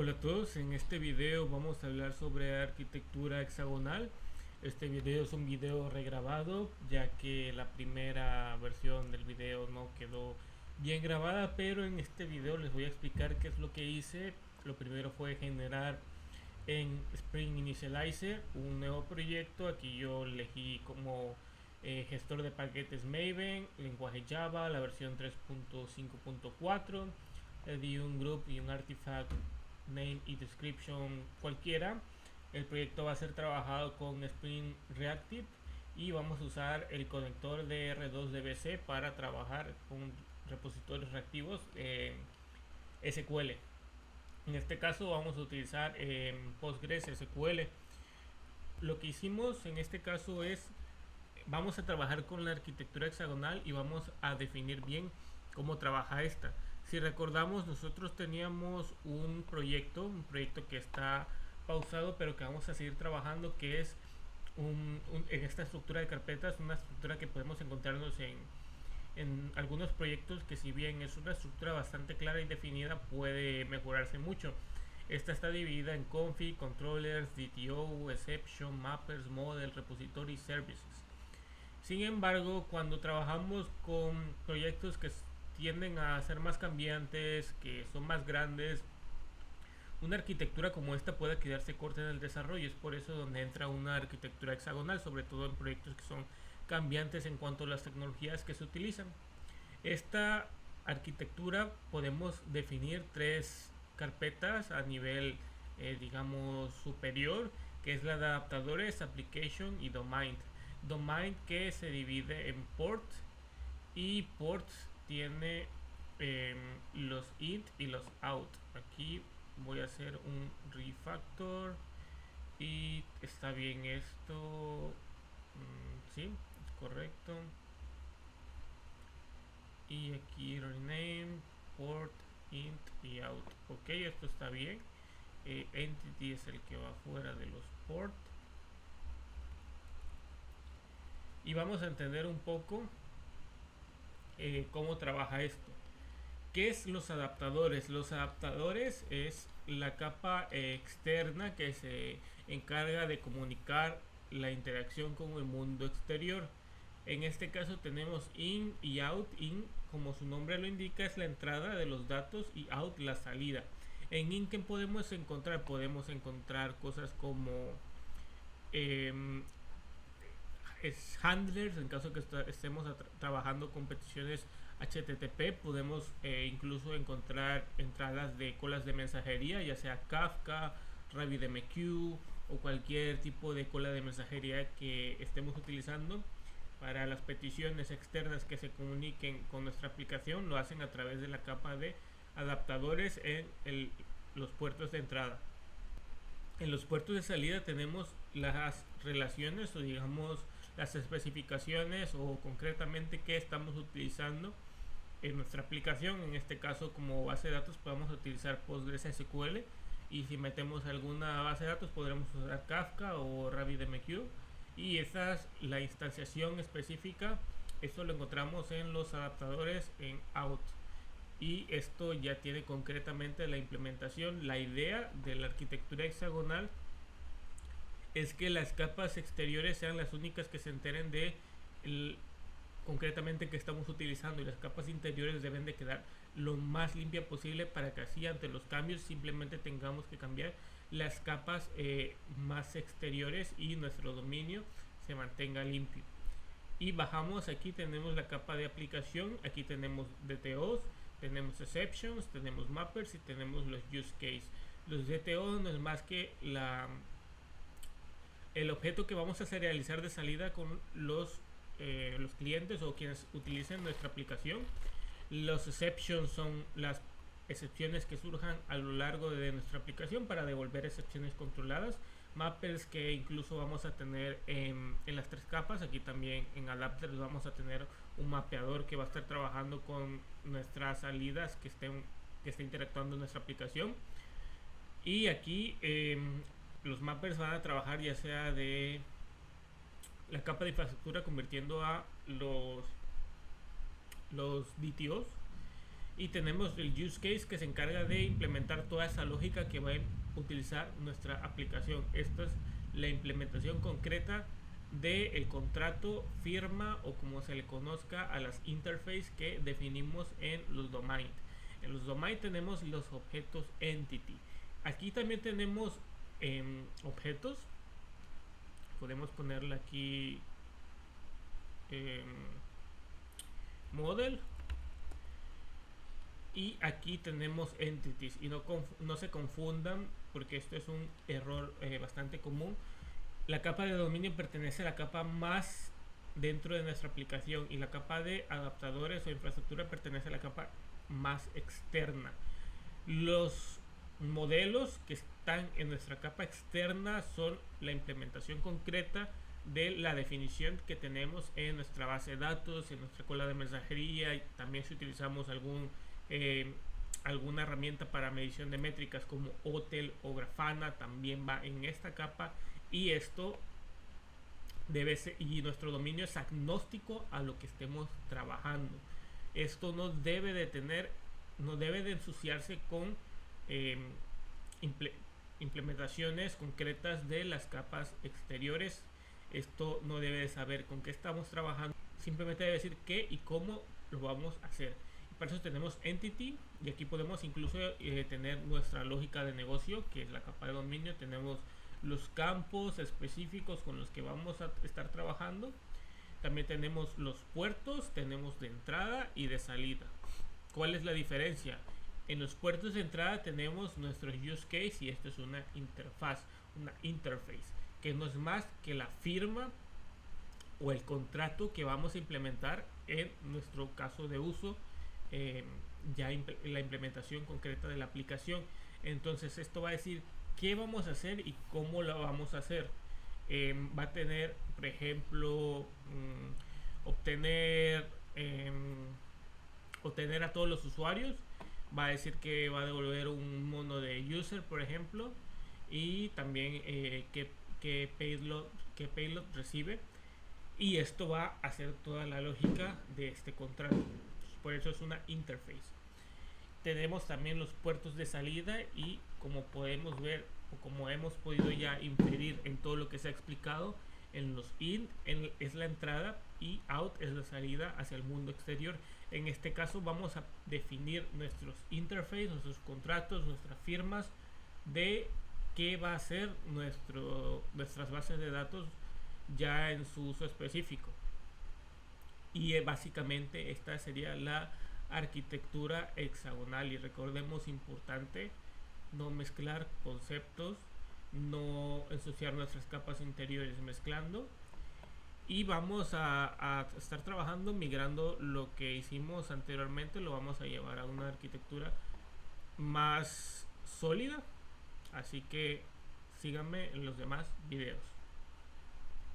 Hola a todos, en este video vamos a hablar sobre arquitectura hexagonal. Este video es un video regrabado ya que la primera versión del video no quedó bien grabada, pero en este video les voy a explicar qué es lo que hice. Lo primero fue generar en Spring Initializer un nuevo proyecto. Aquí yo elegí como gestor de paquetes Maven, lenguaje Java, la versión 3.5.4. Le di un group y un artifact name y description cualquiera. El proyecto va a ser trabajado con Spring Reactive y vamos a usar el conector de R2DBC para trabajar con repositorios reactivos SQL. En este caso vamos a utilizar Postgres SQL. Lo que hicimos en este caso es vamos a trabajar con la arquitectura hexagonal y vamos a definir bien cómo trabaja esta. Si recordamos, nosotros teníamos un proyecto que está pausado, pero que vamos a seguir trabajando, que es en esta estructura de carpetas, una estructura que podemos encontrarnos en algunos proyectos, que si bien es una estructura bastante clara y definida, puede mejorarse mucho. Esta está dividida en config, controllers, DTO, exception, mappers, model, repository, services. Sin embargo, cuando trabajamos con proyectos que tienden a ser más cambiantes, que son más grandes, una arquitectura como esta puede quedarse corta en el desarrollo. Es por eso donde entra una arquitectura hexagonal, sobre todo en proyectos que son cambiantes en cuanto a las tecnologías que se utilizan. Esta arquitectura podemos definir tres carpetas a nivel digamos superior, que es la de adaptadores, application y domain. Domain que se divide en port, y ports tiene los int y los out. Aquí voy a hacer un refactor y está bien esto. Sí, es correcto. Y aquí rename, port, int y out. Ok, esto está bien. Entity es el que va fuera de los port. Y vamos a entender un poco cómo trabaja esto. ¿Qué es los adaptadores? Los adaptadores es la capa externa que se encarga de comunicar la interacción con el mundo exterior. En este caso tenemos in y out. In, como su nombre lo indica, es la entrada de los datos, y out la salida. En in, ¿qué podemos encontrar? Podemos encontrar cosas como handlers en caso que estemos trabajando con peticiones HTTP. Podemos incluso encontrar entradas de colas de mensajería, ya sea Kafka, RabbitMQ o cualquier tipo de cola de mensajería que estemos utilizando. Para las peticiones externas que se comuniquen con nuestra aplicación, lo hacen a través de la capa de adaptadores en los puertos de entrada. En los puertos de salida tenemos las relaciones, o digamos las especificaciones, o concretamente qué estamos utilizando en nuestra aplicación. En este caso, como base de datos podemos utilizar PostgreSQL, y si metemos alguna base de datos podremos usar Kafka o RabbitMQ. Y esa es la instanciación específica. Esto lo encontramos en los adaptadores en out. Y esto ya tiene concretamente la implementación. La idea de la arquitectura hexagonal es que las capas exteriores sean las únicas que se enteren de concretamente que estamos utilizando, y las capas interiores deben de quedar lo más limpia posible, para que así ante los cambios simplemente tengamos que cambiar las capas más exteriores y nuestro dominio se mantenga limpio. Y bajamos, aquí tenemos la capa de aplicación, aquí tenemos DTOs, tenemos exceptions, tenemos mappers y tenemos los use case. Los DTO no es más que el objeto que vamos a serializar de salida con los clientes o quienes utilicen nuestra aplicación. Los exceptions son las excepciones que surjan a lo largo de nuestra aplicación para devolver excepciones controladas. Mappers que incluso vamos a tener en las tres capas. Aquí también en adapters vamos a tener un mapeador que va a estar trabajando con nuestras salidas que esté interactuando en nuestra aplicación. Y aquí los mappers van a trabajar ya sea de la capa de infraestructura convirtiendo a los DTOs, y tenemos el use case que se encarga de implementar toda esa lógica que va a utilizar nuestra aplicación. Esta es la implementación concreta del contrato, firma o como se le conozca a las interfaces que definimos en los domains. En los domains tenemos los objetos entity. Aquí también tenemos objetos. Podemos ponerle aquí model, y aquí tenemos entities, y no se confundan porque esto es un error bastante común. La capa de dominio pertenece a la capa más dentro de nuestra aplicación, y la capa de adaptadores o infraestructura pertenece a la capa más externa. Los modelos que están en nuestra capa externa son la implementación concreta de la definición que tenemos en nuestra base de datos, en nuestra cola de mensajería, y también si utilizamos alguna herramienta para medición de métricas como Hotel o Grafana, también va en esta capa. Y esto debe ser, y nuestro dominio es agnóstico a lo que estemos trabajando. Esto no debe de ensuciarse con implementaciones concretas de las capas exteriores. Esto no debe de saber con qué estamos trabajando, simplemente debe decir qué y cómo lo vamos a hacer. Y para eso tenemos entity, y aquí podemos incluso tener nuestra lógica de negocio, que es la capa de dominio. Tenemos los campos específicos con los que vamos a estar trabajando. También tenemos los puertos, tenemos de entrada y de salida. ¿Cuál es la diferencia? En los puertos de entrada tenemos nuestro use case, y esto es una interfaz, una interface, que no es más que la firma o el contrato que vamos a implementar en nuestro caso de uso, ya la implementación concreta de la aplicación. Entonces esto va a decir qué vamos a hacer y cómo lo vamos a hacer. Va a tener, por ejemplo, obtener a todos los usuarios. Va a decir que va a devolver un mono de user, por ejemplo, y también qué payload recibe. Y esto va a hacer toda la lógica de este contrato. Por eso es una interface. Tenemos también los puertos de salida, y como podemos ver o como hemos podido ya inferir en todo lo que se ha explicado, en los in es la entrada y out es la salida hacia el mundo exterior. En este caso vamos a definir nuestros interfaces, nuestros contratos, nuestras firmas de qué va a ser nuestras bases de datos ya en su uso específico. Y básicamente esta sería la arquitectura hexagonal. Y recordemos, importante no mezclar conceptos, no ensuciar nuestras capas interiores mezclando. Y vamos a estar trabajando migrando lo que hicimos anteriormente, lo vamos a llevar a una arquitectura más sólida. Así que síganme en los demás videos.